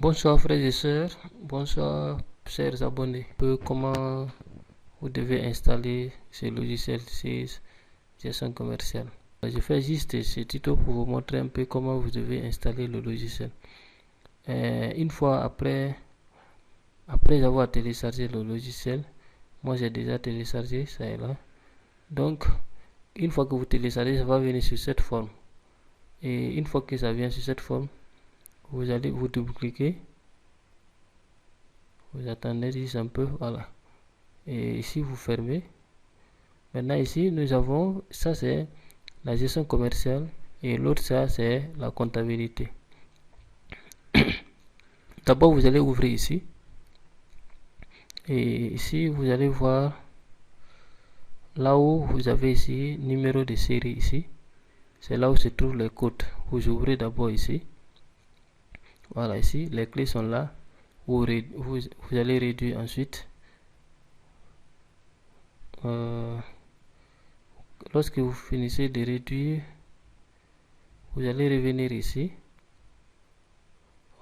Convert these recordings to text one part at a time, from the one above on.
Bonsoir frères et sœurs, bonsoir chers abonnés. Comment vous devez installer ce logiciel 6 gestion commerciale. Je fais juste ce tuto pour vous montrer un peu comment vous devez installer le logiciel. Une fois après avoir téléchargé le logiciel, moi j'ai déjà téléchargé, ça est là. Donc, une fois que vous téléchargez, ça va venir sur cette forme. Et une fois que ça vient sur cette forme, vous allez vous double-cliquer. Vous attendez juste un peu, voilà. Et ici, vous fermez. Maintenant, ici, nous avons, ça c'est la gestion commerciale et l'autre, ça c'est la comptabilité. D'abord, vous allez ouvrir ici. Et ici, vous allez voir là où vous avez ici numéro de série ici. C'est là où se trouvent les codes. Vous ouvrez d'abord ici. Voilà, ici, les clés sont là. Vous allez réduire ensuite. Lorsque vous finissez de réduire, vous allez revenir ici.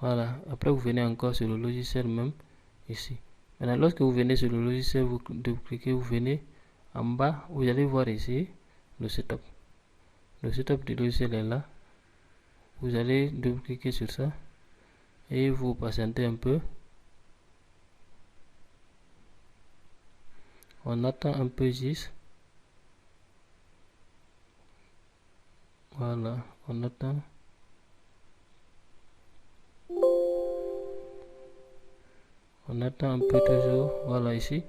Voilà, après vous venez encore sur le logiciel même, ici. Maintenant, lorsque vous venez sur le logiciel, vous cliquez, vous venez en bas, vous allez voir ici le setup. Le setup du logiciel est là. Vous allez double-cliquer sur ça et vous patientez un peu. On attend un peu juste. Voilà, on attend. On attend un peu toujours. Voilà, ici.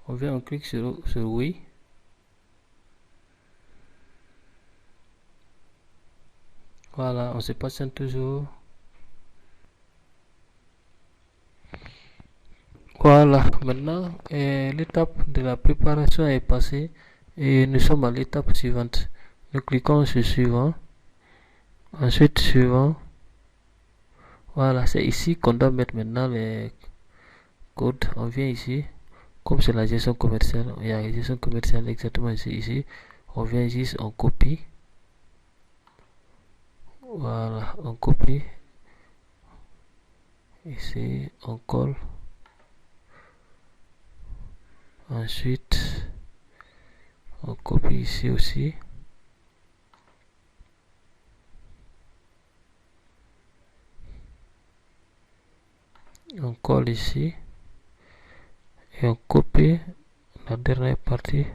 On vient, on clique sur oui. Voilà, on se patiente toujours. Voilà, maintenant l'étape de la préparation est passée et nous sommes à l'étape suivante. Nous cliquons sur suivant, ensuite suivant. Voilà, c'est ici qu'on doit mettre maintenant les codes. On vient ici, comme c'est la gestion commerciale, il y a la gestion commerciale exactement ici. On vient juste, on copie. Voilà, on copie. Ici, on colle. Ensuite, on copie ici aussi. On colle ici. Et on copie la dernière partie.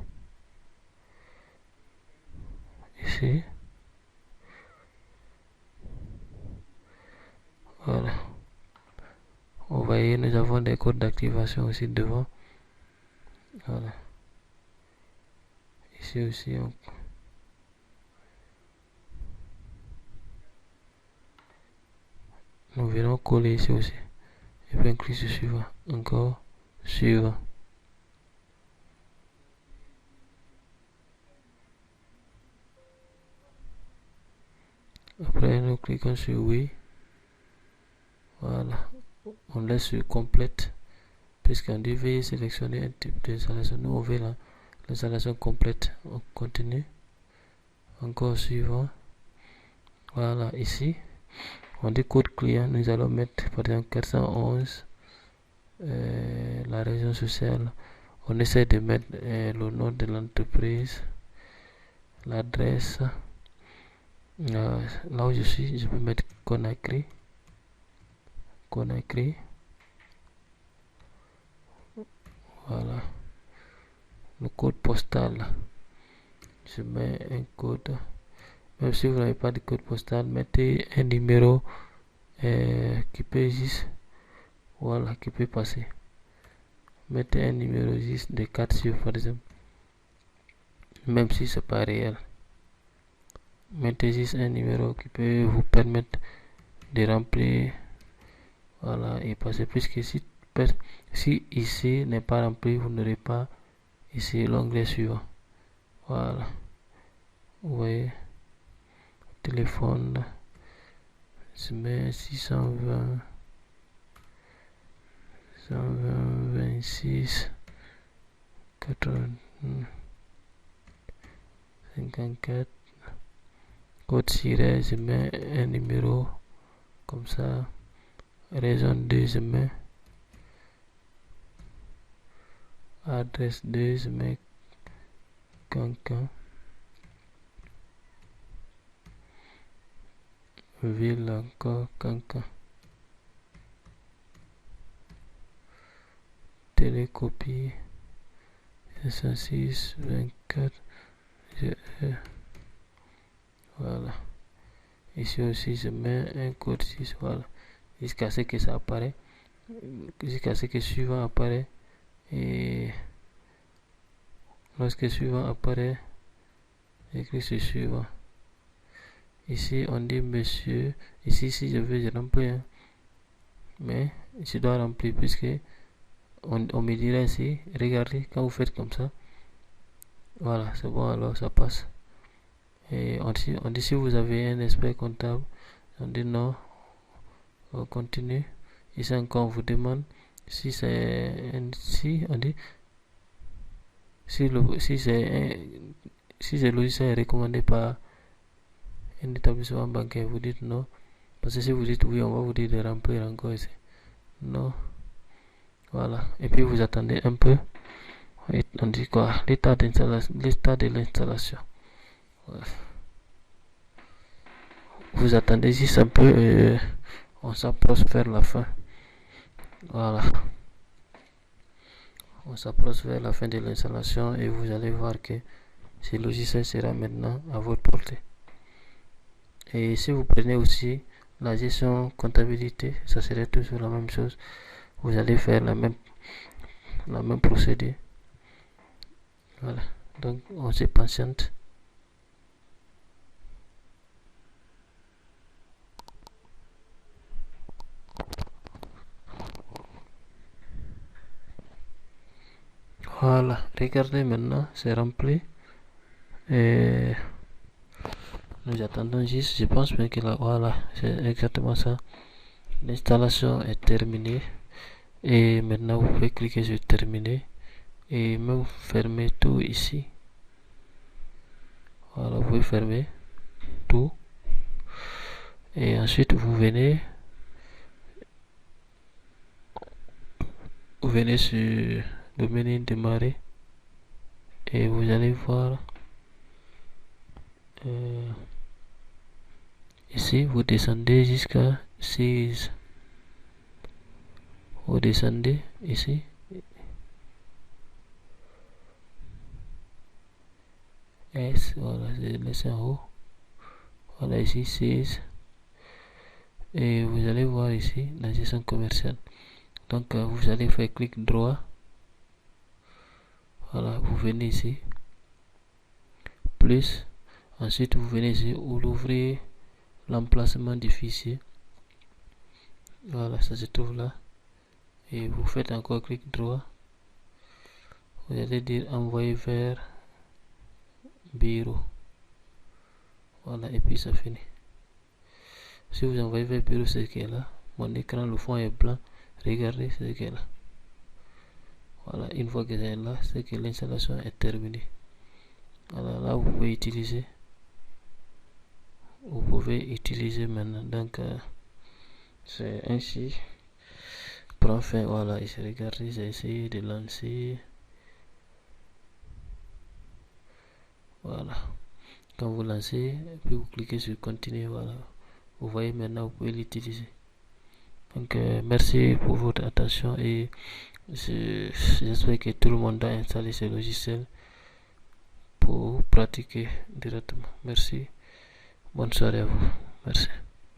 Ici. Voilà. Vous voyez, nous avons des codes d'activation aussi devant. Voilà. Ici aussi, nous venons coller ici aussi. Et puis on clique sur suivant. Encore suivant. Après, nous cliquons sur oui. Voilà. On laisse sur complète. Puisqu'on devait sélectionner un type d'installation. Nous, on veut l'installation complète. On continue. Encore suivant. Voilà, ici. On dit code client. Nous allons mettre par exemple 411. La région sociale. On essaie de mettre le nom de l'entreprise. L'adresse. Là où je suis, je peux mettre Conakry. Voilà. Le code postal. Je mets un code. Même si vous n'avez pas de code postal, mettez un numéro qui peut juste, voilà, qui peut passer. Mettez un numéro juste de 4 chiffres par exemple. Même si c'est pas réel. Mettez juste un numéro qui peut vous permettre de remplir. Voilà, et passer. Puisque si ici n'est pas rempli, vous n'aurez pas ici l'onglet suivant. Voilà. Vous voyez. Téléphone. Je mets 620 26 80 54. Code siret, je mets un numéro comme ça. Raison 2, je mets adresse 2, je mets Cancan. Ville encore Cancan. Télécopie 506 24 voilà. Ici aussi je mets un code 6, voilà, jusqu'à ce que ça apparaît, jusqu'à ce que suivant apparaît. Et lorsque suivant apparaît, j'écris ce suivant. Ici on dit monsieur. Ici si je veux je remplis, hein. Mais je dois remplir puisque on me dirait ici, regardez, quand vous faites comme ça, voilà, c'est bon, alors ça passe. Et on dit si vous avez un expert comptable, on dit non, on continue. Ici encore on vous demande si c'est si on dit si ce logiciel est recommandé par un établissement bancaire, vous dites non, parce que si vous dites oui, on va vous dire de remplir encore ici non, voilà. Et puis vous attendez un peu. Et on dit quoi, l'état de l'installation, voilà. Vous attendez juste un peu, on s'approche vers la fin, voilà. On s'approche vers la fin de l'installation et vous allez voir que ce logiciel sera maintenant à votre portée. Et si vous prenez aussi la gestion comptabilité, ça serait toujours la même chose. Vous allez faire la même procédure. Voilà. Donc on se patiente. Voilà, regardez maintenant, c'est rempli. Et nous attendons juste, je pense bien que là, voilà, c'est exactement ça. L'installation est terminée. Et maintenant vous pouvez cliquer sur terminer. Et même fermer tout ici. Voilà, vous pouvez fermer tout. Et ensuite vous venez sur le menu démarrer. Et vous allez voir ici, vous descendez jusqu'à 6. Vous descendez ici. S, voilà, c'est laissé en haut. Voilà, ici 6. Et vous allez voir ici la gestion commerciale. Donc vous allez faire clic droit. Voilà, vous venez ici. Plus. Ensuite vous venez ici, vous ouvrez l'emplacement du fichier. Voilà, ça se trouve là. Et vous faites encore clic droit. Vous allez dire envoyer vers bureau. Voilà, et puis ça finit. Si vous envoyez vers bureau, c'est ce qui est là. Mon écran, le fond est blanc. Regardez ce qui est là. Voilà, une fois que c'est là, c'est que l'installation est terminée. Voilà, là vous pouvez utiliser. Vous pouvez utiliser maintenant. Donc c'est ainsi. Pour enfin, voilà, ici regardez, j'ai essayé de lancer. Voilà. Quand vous lancez, puis vous cliquez sur continuer, voilà. Vous voyez maintenant, vous pouvez l'utiliser. Donc merci pour votre attention et j'espère que tout le monde a installé ce logiciel pour pratiquer directement. Merci. Bonne soirée à vous. Merci.